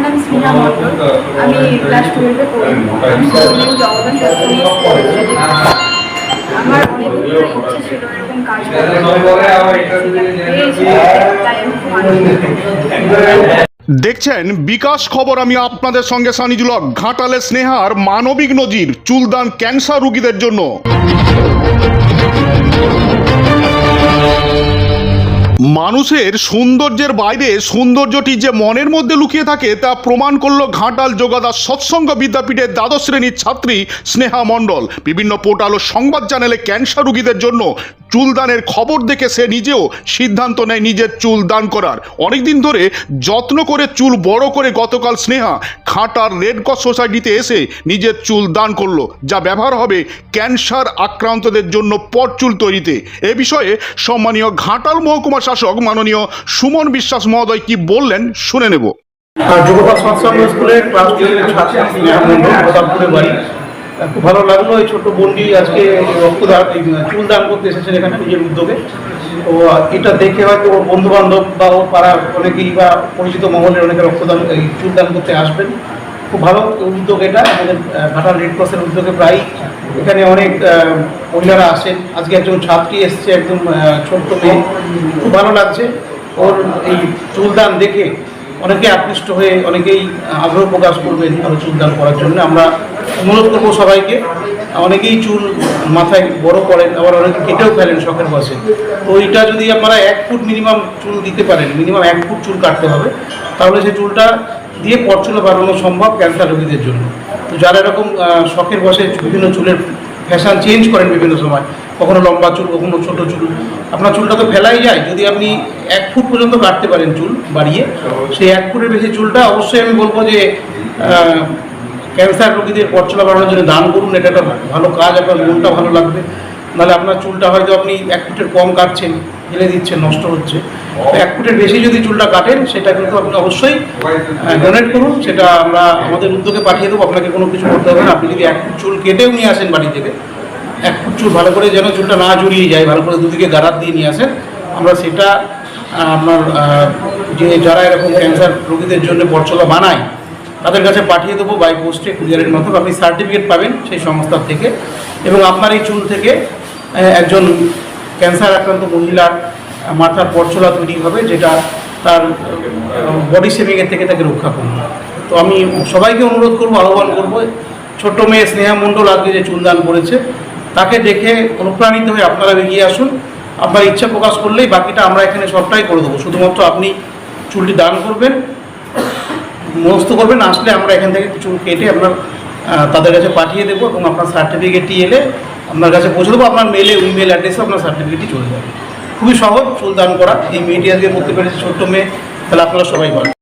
নাম স্নেহা মণ্ডল। আমি ক্লাস 12-এ পড়ি। আমি নিউ জগদান আমার অনেক ইচ্ছে ছিল এরকম কাজ তাই আমি খুব আনন্দিত। দেখছেন বিকাশ খবর, আমি আপনাদের সঙ্গে সানিজুল হক। ঘাটালে স্নেহার মানবিক নজির, চুলদান ক্যান্সার রোগীদের জন্য। মানুষের সৌন্দর্যের বাইরে সৌন্দর্যটি যে মনের মধ্যে লুকিয়ে থাকে তা প্রমাণ করলো ঘাটাল যোগাদাস সৎসঙ্গ বিদ্যাপীঠের দ্বাদশ শ্রেণীর ছাত্রী স্নেহা মণ্ডল। বিভিন্ন পোর্টাল ও সংবাদ চ্যানেলে ক্যান্সার রোগীদের জন্য চুলদানের খবর দেখে সে নিজেও সিদ্ধান্ত নেয় নিজের চুল দান করার। অনেকদিন ধরে যত্ন করে চুল বড় করে গতকাল স্নেহা ঘাটার রেড ক্রস সোসাইটিতে এসে নিজের চুল দান করলো, যা ব্যবহার হবে ক্যান্সার আক্রান্তদের জন্য পট চুল তৈরিতে। এ বিষয়ে সম্মানীয় ঘাটাল মহকুমা শাসক মাননীয় সুমন বিশ্বাস মহোদয় কি বললেন শুনে নেব। যোগদাস সৎসঙ্গ স্কুলের ক্লাস 12-এর ছাত্রী বাড়ি। খুব ভালো লাগলো এই ছোট্ট বোনটি আজকে রক্তদান চুল দান করতে এসেছেন এখানে নিজের উদ্যোগে। তো এটা দেখে হয়তো ওর বন্ধু বান্ধব বা ওর পাড়ার অনেকেই বা পরিচিত মহলের অনেকে রক্তদান এই চুল দান করতে আসবেন। খুব ভালো উদ্যোগ এটা আমাদের ঘাটাল রেড ক্রসের উদ্যোগে। প্রায় এখানে অনেক মহিলারা আসেন। আজকে একজন ছাত্রী এসছে, একদম ছোট্ট মেয়ে। খুব ভালো লাগছে ওর এই চুলদান দেখে। অনেকে আকৃষ্ট হয়ে অনেকেই আগ্রহ প্রকাশ করবেন আরও চুলদান করার জন্য। আমরা অনুরোধ করবো সবাইকে। অনেকেই চুল মাথায় বড় করেন, আবার অনেকে কেটেও ফেলেন শখের বসে। তো এটা যদি আপনারা 1 ফুট মিনিমাম চুল দিতে পারেন, মিনিমাম 1 ফুট চুল কাটতে হবে, তাহলে সেই চুলটা দিয়ে পট চুল বাড়ানো সম্ভব ক্যান্সার রোগীদের জন্য। তো যারা এরকম শখের বসে বিভিন্ন চুলের ফ্যাশন চেঞ্জ করেন বিভিন্ন সময়, কখনো লম্বা চুল, কখনো ছোটো চুল, আপনার চুলটা তো ফেলাই যায়। যদি আপনি 1 ফুট পর্যন্ত কাটতে পারেন চুল বাড়িয়ে, সেই 1 ফুটের বেশি চুলটা অবশ্যই আমি বলবো যে ক্যান্সার রোগীদের পট চুল বাড়ানোর জন্য দান করুন। এটা একটা ভালো কাজ, আপনার মনটা ভালো লাগবে। নাহলে আপনার চুলটা হয়তো আপনি 1 ফুটের কম কাটছেন, ফেলে দিচ্ছেন, নষ্ট হচ্ছে। 1 ফুটের বেশি যদি চুলটা কাটেন সেটা কিন্তু আপনি অবশ্যই ডোনেট করুন। সেটা আমরা আমাদের উদ্যোগে পাঠিয়ে দেবো। আপনাকে কোনো কিছু করতে হবে না। আপনি যদি 1 ফুট চুল কেটেও নিয়ে আসেন বাড়ি থেকে, 1 ফুট চুল ভালো করে যেন চুলটা না জড়িয়ে যায়, ভালো করে দুদিকে গারাত দিয়ে নিয়ে আসেন, আমরা সেটা আপনার যে যারা এরকম ক্যান্সার রোগীদের জন্য পটচলা বানায় তাদের কাছে পাঠিয়ে দেবো বাই পোস্টে, কুরিয়ারের মাধ্যমে। আপনি সার্টিফিকেট পাবেন সেই সংস্থার থেকে, এবং আপনার এই চুল থেকে একজন ক্যান্সার আক্রান্ত মহিলার মাথার পটচলা তৈরি হবে, যেটা তার বডি শেভিংয়ের থেকে তাকে রক্ষা করবে। তো আমি সবাইকে অনুরোধ করবো, আহ্বান করবো, ছোট্ট মেয়ে স্নেহা মণ্ডল আজকে যে চুলদান করেছে তাকে দেখে অনুপ্রাণিত হয়ে আপনারা এগিয়ে আসুন। আপনার ইচ্ছা প্রকাশ করলেই বাকিটা আমরা এখানে সবটাই করে দেবো। শুধুমাত্র আপনি চুলটি দান করবেন, মনস্থ করবেন, আসলে আমরা এখান থেকে চুল কেটে আপনার তাদের কাছে পাঠিয়ে দেবো, এবং আপনার সার্টিফিকেটটি এলে আপনার কাছে পৌঁছে দেবো। আপনার মেলে ইমেল অ্যাড্রেসে আপনার সার্টিফিকেটটি চলে যাবে। খুবই সহজ চুল দান করা। এই মেয়েটি আজকে করতে পেরেছে, ছোট্ট মেয়ে। তাহলে আপনারা সবাই পারেন।